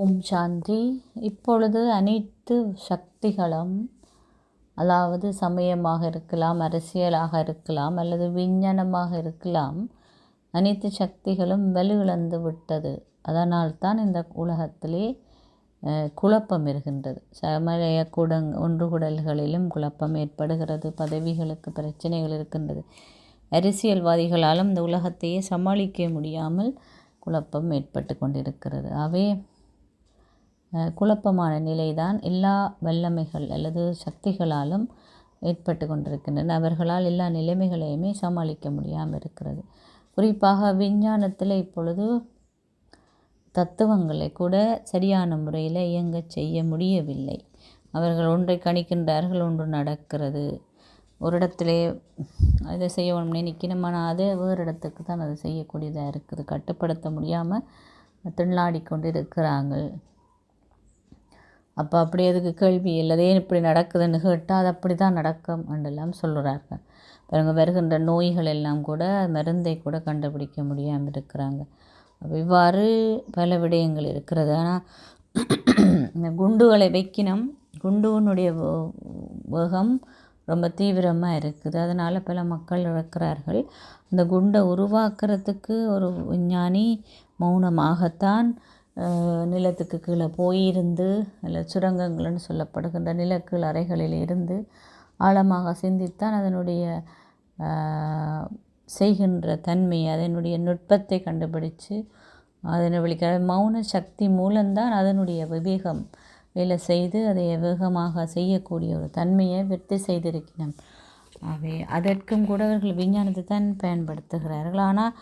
ஓம் சாந்தி. இப்பொழுது அனைத்து சக்திகளும், அதாவது சமயமாக இருக்கலாம், அரசியலாக இருக்கலாம், அல்லது விஞ்ஞானமாக இருக்கலாம், அனைத்து சக்திகளும் வலுவிழந்து விட்டது. அதனால்தான் இந்த உலகத்திலே குழப்பம் இருக்கின்றது. சமய ஒன்றுகூடல்களிலும் குழப்பம் ஏற்படுகிறது. பதவிகளுக்கு பிரச்சனைகள் இருக்கின்றது. அரசியல்வாதிகளாலும் இந்த உலகத்தையே சமாளிக்க முடியாமல் குழப்பம் ஏற்பட்டு கொண்டிருக்கிறது. குழப்பமான நிலைதான் எல்லா வல்லமைகள் அல்லது சக்திகளாலும் ஏற்பட்டு கொண்டிருக்கின்றன. அவர்களால் எல்லா நிலைமைகளையுமே சமாளிக்க முடியாமல் இருக்கிறது. குறிப்பாக விஞ்ஞானத்தில் இப்பொழுது தத்துவங்களை கூட சரியான முறையில் இயங்க செய்ய முடியவில்லை. அவர்கள் ஒன்றை கணிக்கின்றார்கள், ஒன்று நடக்கிறது. ஒரு இடத்திலே அதை செய்யணும்னு நினைக்கணும், ஆனால் அதே வேறு இடத்துக்கு தான் அதை செய்யக்கூடியதாக இருக்குது. கட்டுப்படுத்த முடியாமல் திண்டாடி கொண்டு இருக்கிறாங்க. அப்போ அப்படி அதுக்கு கேள்வி இல்லதே இப்படி நடக்குதுன்னு கேட்டால் அது அப்படி தான் நடக்கும் என்றெல்லாம் சொல்கிறார்கள். பிறகு வருகின்ற நோய்கள் எல்லாம் கூட மருந்தை கூட கண்டுபிடிக்க முடியாமல் இருக்கிறாங்க. இவ்வாறு பல விடயங்கள் இருக்கிறது. ஆனால் இந்த குண்டுகளை வைக்கணும், குண்டுனுடைய வேகம் ரொம்ப தீவிரமாக இருக்குது. அதனால் பல மக்கள் இறக்கிறார்கள். இந்த குண்டை உருவாக்குறதுக்கு ஒரு விஞ்ஞானி மௌனமாகத்தான் நிலத்துக்கு கீழே போயிருந்து, இல்லை சுரங்கங்கள்னு சொல்லப்படுகின்ற நிலக்கீழ் அறைகளில் இருந்து ஆழமாக சிந்தித்தான் அதனுடைய செய்கின்ற தன்மை, அதனுடைய நுட்பத்தை கண்டுபிடிச்சு அதனை விழிக்கிற மௌன சக்தி மூலம்தான் அதனுடைய விவேகம் வேலை செய்து அதை வேகமாக செய்யக்கூடிய ஒரு தன்மையை விருத்தி செய்திருக்கிறோம். அதற்கும் கூட அவர்கள் விஞ்ஞானத்தை தான் பயன்படுத்துகிறார்கள். ஆனால்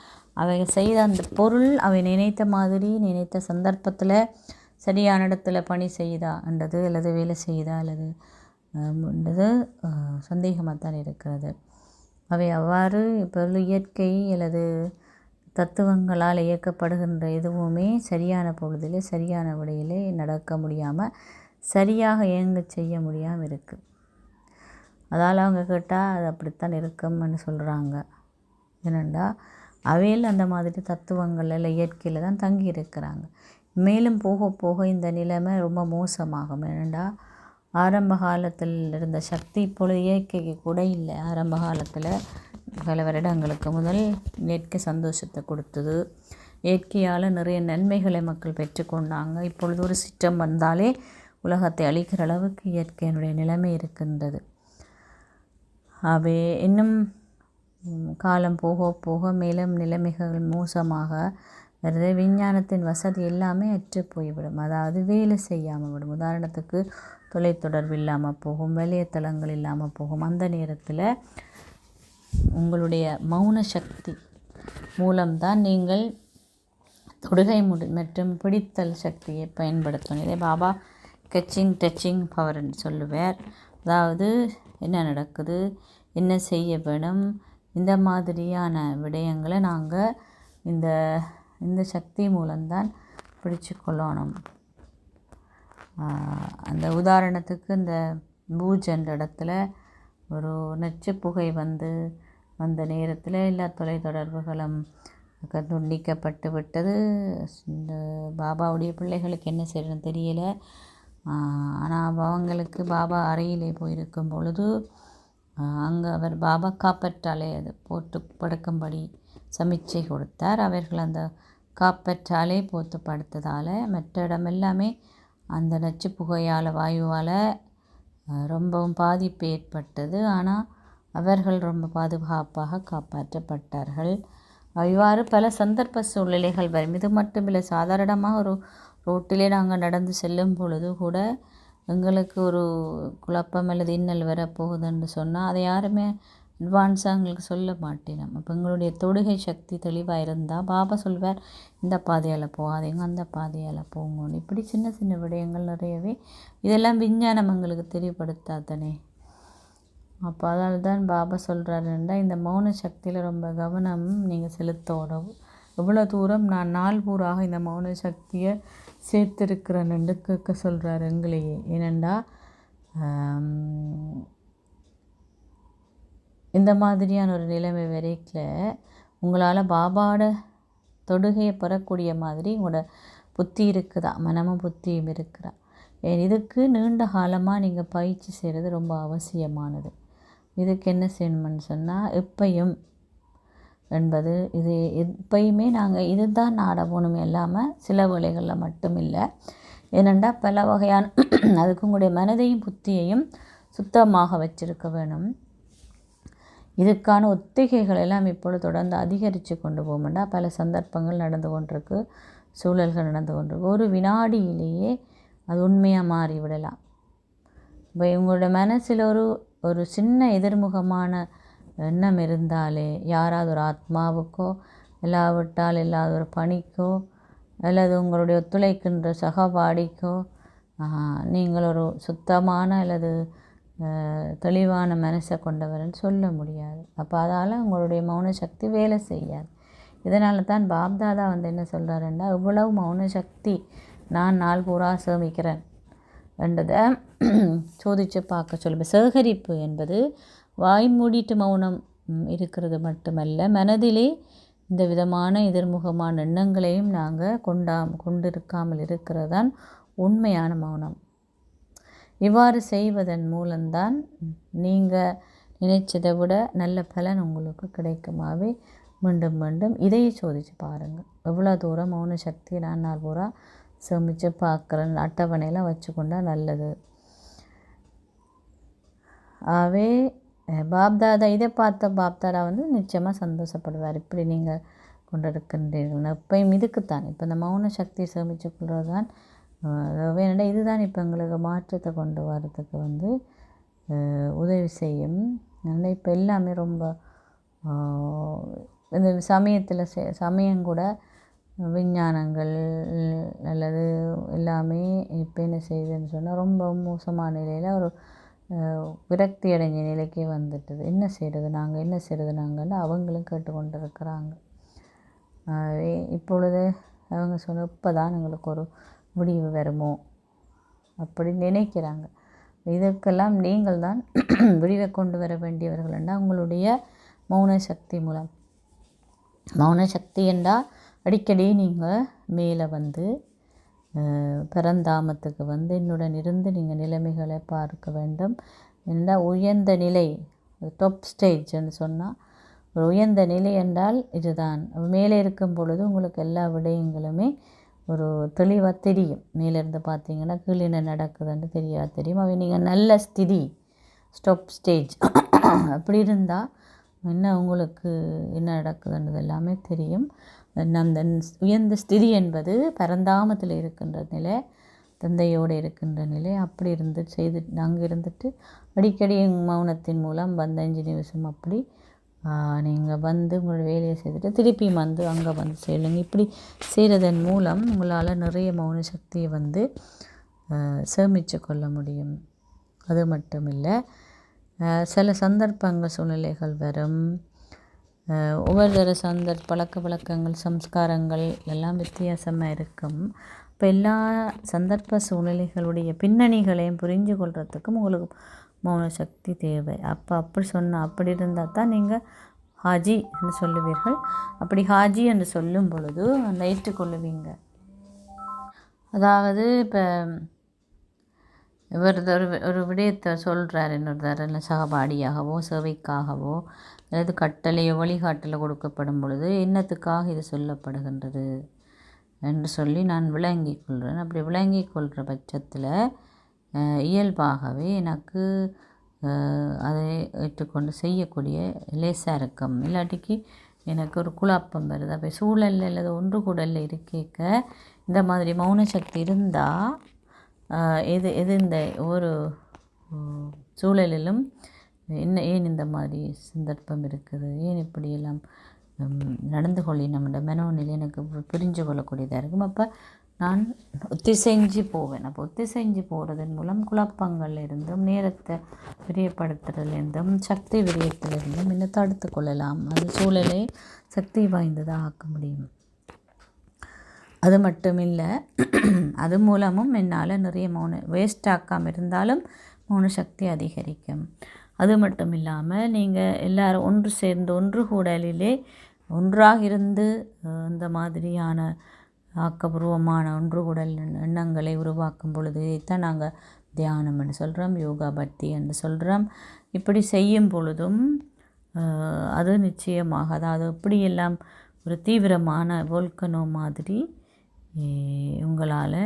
அவை செய்த அந்த பொருள் அவை நினைத்த மாதிரி நினைத்த சந்தர்ப்பத்தில் சரியான இடத்துல பணி செய்தா என்றது அல்லது வேலை செய்தா அல்லது சந்தேகமாக தான் இருக்கிறது. அவை அவ்வாறு பொருள் இயற்கை அல்லது தத்துவங்களால் இயக்கப்படுகின்ற எதுவுமே சரியான பொழுதிலே சரியான விடையிலே நடக்க முடியாமல் சரியாக இயங்க செய்ய முடியாமல் இருக்குது. அதால் அவங்க கேட்டால் அது அப்படித்தான் இருக்கும்னு சொல்கிறாங்க. ஏனெண்டா அவையில் அந்த மாதிரி தத்துவங்கள் எல்லாம் இயற்கையில் தான் தங்கி இருக்கிறாங்க. மேலும் போக போக இந்த நிலைமை ரொம்ப மோசமாகும். ஏனெண்டா ஆரம்ப காலத்தில் இருந்த சக்தி இப்பொழுது இயற்கைக்கு கூட இல்லை. ஆரம்ப காலத்தில் பல வருடங்களுக்கு முதல் இயற்கை சந்தோஷத்தை கொடுத்தது. இயற்கையால் நிறைய நன்மைகளை மக்கள் பெற்றுக்கொண்டாங்க. இப்பொழுது ஒரு சிஸ்டம் வந்தாலே உலகத்தை அழிக்கிற அளவுக்கு இயற்கையினுடைய நிலைமை இருக்கின்றது. இன்னும் காலம் போக போக மேலும் நிலைமைகள் மோசமாக வருது. விஞ்ஞானத்தின் வசதி எல்லாமே அற்று போய்விடும். அதாவது வேலை செய்யாமல் விடும். உதாரணத்துக்கு தொலைத்தொடர்பு இல்லாமல் போகும், வலைத்தளங்கள் இல்லாமல் போகும். அந்த நேரத்தில் உங்களுடைய மௌன சக்தி மூலம்தான் நீங்கள் தொடுகை மற்றும் பிடித்தல் சக்தியை பயன்படுத்தணும். இதை பாபா டச்சிங் பவர்ன்னு சொல்லுவார். அதாவது என்ன நடக்குது, என்ன செய்ய வேணும், இந்த மாதிரியான விடயங்களை நாங்கள் இந்த சக்தி மூலம்தான் பிடிச்சு கொள்ளணும். அந்த உதாரணத்துக்கு இந்த பூஜ் என்ற இடத்துல ஒரு நச்சு புகை வந்த நேரத்தில் எல்லா தொலைத்தொடர்புகளும் துண்டிக்கப்பட்டு விட்டது. இந்த பாபாவுடைய பிள்ளைகளுக்கு என்ன செய்யணும்னு தெரியலை. ஆனால் அவங்களுக்கு பாபா அறையிலே போயிருக்கும் பொழுது அங்கே அவர் பாபா காப்பற்றாலே அது போட்டு படுக்கும்படி சமிச்சை கொடுத்தார். அவர்கள் அந்த காப்பற்றாலே போட்டு படுத்ததால் மற்ற இடம் எல்லாமே அந்த நச்சு புகையால் வாயுவால் ரொம்பவும் பாதிப்பு ஏற்பட்டது. ஆனால் அவர்கள் ரொம்ப பாதுகாப்பாக காப்பாற்றப்பட்டார்கள். இவ்வாறு பல சந்தர்ப்ப சூழ்நிலைகள் வரும். இது மட்டுமில்லை, சாதாரணமாக ஒரு ரோட்டிலே நாங்கள் நடந்து செல்லும் பொழுது கூட எங்களுக்கு ஒரு குழப்பம் அல்லது இன்னல் வரப்போகுதுன்னு சொன்னால் அதை யாருமே அட்வான்ஸாக எங்களுக்கு சொல்ல மாட்டேன். அப்போ எங்களுடைய தொடுகை சக்தி தெளிவாக இருந்தால் பாபா சொல்வார், இந்த பாதையால் போகாதீங்க, அந்த பாதையால் போங்கன்னு. இப்படி சின்ன சின்ன விடயங்கள் நிறையவே இதெல்லாம் விஞ்ஞானம் எங்களுக்கு தெளிவுபடுத்தாதனே. அப்போ அதால் தான் பாபா சொல்கிறாருன்னா இந்த மௌன சக்தியில் ரொம்ப கவனம் நீங்கள் செலுத்தோடும். எவ்வளோ தூரம் நான் நாள் பூராக இந்த மௌன சக்தியை சேர்த்திருக்கிறேன்னு கேட்க சொல்கிறார் எங்களையே. ஏனெண்டா இந்த மாதிரியான ஒரு நிலைமை வரைக்கும் உங்களால் பாபாவோட தொடுகையை பெறக்கூடிய மாதிரி உங்களோட புத்தி இருக்குதா, மனமும் புத்தியும் இருக்குதா. இதுக்கு நீண்ட காலமாக நீங்கள் பயிற்சி செய்கிறது ரொம்ப அவசியமானது. இதுக்கு என்ன செய்யணும்னு சொன்னால், எப்பையும் என்பது இது எப்பயுமே நாங்கள் இதுதான் நாடகணும் இல்லாமல் சில வேளைகளில் மட்டும் இல்லை. ஏனெண்டா பல வகையான அதுக்கு உங்களுடைய மனதையும் புத்தியையும் சுத்தமாக வச்சிருக்க வேணும். இதுக்கான ஒத்திகைகள் எல்லாம் இப்பொழுது தொடர்ந்து அதிகரித்து கொண்டு போகும்னா பல சந்தர்ப்பங்கள் நடந்து கொண்டிருக்கு, சூழல்கள் நடந்து கொண்டிருக்கு. ஒரு வினாடியிலேயே அது உண்மையாக மாறிவிடலாம். இப்போ இவங்களோட மனசில் ஒரு சின்ன எதிர்முகமான எண்ணம் இருந்தாலே, யாராவது ஒரு ஆத்மாவுக்கோ இல்லாவிட்டால் இல்லாத ஒரு பணிக்கோ அல்லது உங்களுடைய ஒத்துழைக்கின்ற சகபாடிக்கோ நீங்கள் ஒரு சுத்தமான அல்லது தெளிவான மனசை கொண்டவர்னு சொல்ல முடியாது. அப்போ அதால் உங்களுடைய மௌன சக்தி வேலை செய்யாது. இதனால தான் பாப்தாதா என்ன சொல்கிறாருன்னா, இவ்வளவு மௌன சக்தி நான் நாள் பூரா சேமிக்கிறேன் என்றதை சோதித்து பார்க்க சொல்லுவேன். சேகரிப்பு என்பது வாய் மூடிட்டு மௌனம் இருக்கிறது மட்டுமல்ல, மனதிலே இந்த விதமான எதிர்முகமான எண்ணங்களையும் நாங்கள் கொண்டிருக்காமல் இருக்கிறது தான் உண்மையான மௌனம். இவ்வாறு செய்வதன் மூலம்தான் நீங்கள் நினைச்சதை விட நல்ல பலன் உங்களுக்கு கிடைக்குமாவே. மீண்டும் மீண்டும் இதையே சோதித்து பாருங்கள். எவ்வளோ தூரம் மௌன சக்தி நான் நாள் பூரா சேமித்து பார்க்குறேன், அட்டவணையெல்லாம் வச்சுக்கொண்டா நல்லது. ஆகவே பாப்தாதா இதை பார்த்த பாப்தாதா நிச்சயமாக சந்தோஷப்படுவார். இப்படி நீங்கள் கொண்டிருக்கின்றீர்கள் எப்பயும் இதுக்குத்தான். இப்போ இந்த மௌன சக்தியை சேமித்து கொள்வது தான் வேணுண்டா இதுதான் இப்போ எங்களுக்கு மாற்றத்தை கொண்டு வரதுக்கு உதவி செய்யும். அதனால் இப்போ எல்லாமே ரொம்ப இந்த சமயங்கூட விஞ்ஞானங்கள் அல்லது எல்லாமே இப்போ என்ன செய்யுதுன்னு சொன்னால் ரொம்ப மோசமான நிலையில் ஒரு விரக்தி அடைஞ்ச நிலைக்கே வந்துட்டுது. என்ன செய்கிறது நாங்கள்னு அவங்களும் கேட்டுக்கொண்டு இருக்கிறாங்க. இப்பொழுது அவங்க சொன்ன இப்போ தான் எங்களுக்கு ஒரு முடிவு வருமோ அப்படின்னு நினைக்கிறாங்க. இதற்கெல்லாம் நீங்கள் தான் விடிவை கொண்டு வர வேண்டியவர்கள்னா உங்களுடைய மௌன சக்தி மூலம். மௌன சக்தி என்றால் அடிக்கடி நீங்கள் மேலே பரந்தாமத்துக்கு என்னுடன் இருந்து நீங்கள் நிலைமைகளை பார்க்க வேண்டும். என்றால் உயர்ந்த நிலை, டாப் ஸ்டேஜ்ன்னு சொன்னால் ஒரு உயர்ந்த நிலை என்றால் இதுதான். மேலே இருக்கும் பொழுது உங்களுக்கு எல்லா விடயங்களுமே ஒரு தெளிவாக தெரியும். மேலேருந்து பார்த்தீங்கன்னா கீழே என்ன நடக்குதுன்னு தெரியும். அவை நீங்கள் நல்ல ஸ்திதி, ஸ்டாப் ஸ்டேஜ் அப்படி இருந்தால் என்ன உங்களுக்கு என்ன நடக்குதுன்றது எல்லாமே தெரியும். அந்த உயர்ந்த ஸ்திதி என்பது பரந்தாமத்தில் இருக்கின்ற நிலை, தந்தையோடு இருக்கின்ற நிலை. அப்படி அங்கே இருந்துட்டு அடிக்கடி மௌனத்தின் மூலம் 5 நிமிஷம் அப்படி நீங்கள் உங்களோட வேலையை செய்துட்டு திருப்பி அங்கே செய்யலுங்க. இப்படி செய்கிறதன் மூலம் உங்களால் நிறைய மௌன சக்தியை சேமித்து கொள்ள முடியும். அது மட்டும் இல்லை, சில சந்தர்ப்பங்கள் சூழ்நிலைகள் வரும். ஒவ்வொரு பழக்க வழக்கங்கள் சம்ஸ்காரங்கள் எல்லாம் வித்தியாசமாக இருக்கும். இப்போ எல்லா சந்தர்ப்ப சூழ்நிலைகளுடைய பின்னணிகளையும் புரிஞ்சு கொள்றதுக்கும் உங்களுக்கு மௌன சக்தி தேவை. அப்படி இருந்தால் தான் நீங்கள் ஹாஜி என்று சொல்லுவீர்கள். அப்படி ஹாஜி என்று சொல்லும் பொழுது ஏற்றுக்கொள்ளுவீங்க. அதாவது இப்போ இவர் ஒரு விடயத்தை சொல்கிறார், இன்னொரு சகபாடியாகவோ சேவைக்காகவோ அல்லது கட்டளையோ வழிகாட்டலை கொடுக்கப்படும் பொழுது என்னத்துக்காக இது சொல்லப்படுகின்றது என்று சொல்லி நான் விளங்கி கொள்கிறேன். அப்படி விளங்கி கொள்கிற பட்சத்தில் இயல்பாகவே எனக்கு அதை ஏற்றுக்கொண்டு செய்யக்கூடிய லேசாக இருக்கும். இல்லாட்டிக்கு எனக்கு ஒரு குழப்பம் வருது. அப்போ சூழலில் அல்லது ஒன்று கூடலில் இருக்க இந்த மாதிரி மௌன சக்தி இருந்தால் எது இந்த ஒரு சூழலிலும் ஏன் இந்த மாதிரி சந்தர்ப்பம் இருக்குது, ஏன் இப்படியெல்லாம் நடந்து கொள்ளி நம்மளோட மனோநிலை எனக்கு புரிஞ்சு கொள்ளக்கூடியதாக இருக்கும். அப்போ நான் ஒத்திசைஞ்சு போவேன். அப்போ ஒத்திசைஞ்சு போகிறதன் மூலம் குழப்பங்கள் இருந்தும் நேரத்தை விரியப்படுத்துறதுலேருந்தும் சக்தி விரியத்திலிருந்தும் இன்னும் தடுத்து கொள்ளலாம். அந்த சூழலை சக்தி வாய்ந்ததாக ஆக்க முடியும். அது மட்டும் இல்லை, அது மூலமும் என்னால் நிறைய வேஸ்ட் ஆக்காமல் இருந்தாலும் மௌன சக்தி அதிகரிக்கும். அது மட்டும் இல்லாமல் நீங்கள் எல்லோரும் ஒன்று சேர்ந்து ஒன்று கூடலிலே ஒன்றாக இருந்து இந்த மாதிரியான ஆக்கப்பூர்வமான ஒன்றுகூடல் எண்ணங்களை உருவாக்கும் பொழுது இதைத்தான் நாங்கள் தியானம் என்று சொல்கிறோம், யோகா பக்தி என்று சொல்கிறோம். இப்படி செய்யும் பொழுதும் அது நிச்சயமாக, அதாவது எப்படியெல்லாம் ஒரு தீவிரமான வோல்கனோ மாதிரி உங்களால்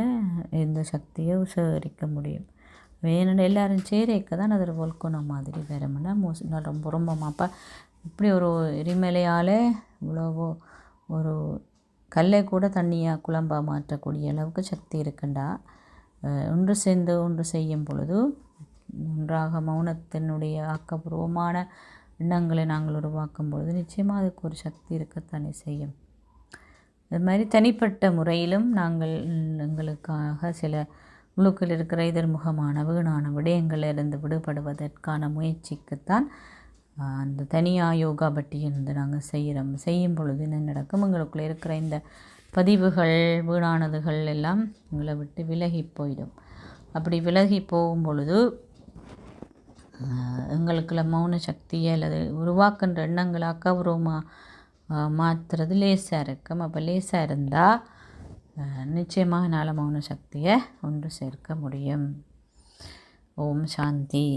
இந்த சக்தியை சேகரிக்க முடியும். வேணும்னு எல்லோரும் சேரைக்க தான் அது ஒரு வோல்கனோ மாதிரி வரும்னா ரொம்ப ரொம்ப அப்போ இப்படி ஒரு எரிமலையால் இவ்வளோ ஒரு கல்லை கூட தண்ணியாக குழம்பாக மாற்றக்கூடிய அளவுக்கு சக்தி இருக்குண்டா ஒன்று சேர்ந்து ஒன்று செய்யும் பொழுது ஒன்றாக மௌனத்தினுடைய ஆக்கப்பூர்வமான எண்ணங்களை நாங்கள் உருவாக்கும் பொழுது நிச்சயமாக அதுக்கு ஒரு சக்தி இருக்கத்தானே செய்யும். அது மாதிரி தனிப்பட்ட முறையிலும் நாங்கள் எங்களுக்காக சில உள்ளுக்குள் இருக்கிற எதிர்முகமான வீணான விடயங்களிலிருந்து விடுபடுவதற்கான முயற்சிக்குத்தான் அந்த தனியாக யோகா பட்டி இருந்து நாங்கள் செய்யும் பொழுது என்ன நடக்கும், எங்களுக்குள்ளே இருக்கிற இந்த பதிவுகள் வீணானதுகள் எல்லாம் எங்களை விட்டு விலகி போயிடும். அப்படி விலகி போகும் பொழுது எங்களுக்குள்ள மௌன சக்தியை அல்லது உருவாக்குன்ற எண்ணங்களை அக்கபூர்வமாக மாற்றுறது லேசாக இருக்கும். அப்போ லேசாக இருந்தால் நிச்சயமாக என்னால் மௌன சக்தியை ஒன்று சேர்க்க முடியும். ஓம் சாந்தி.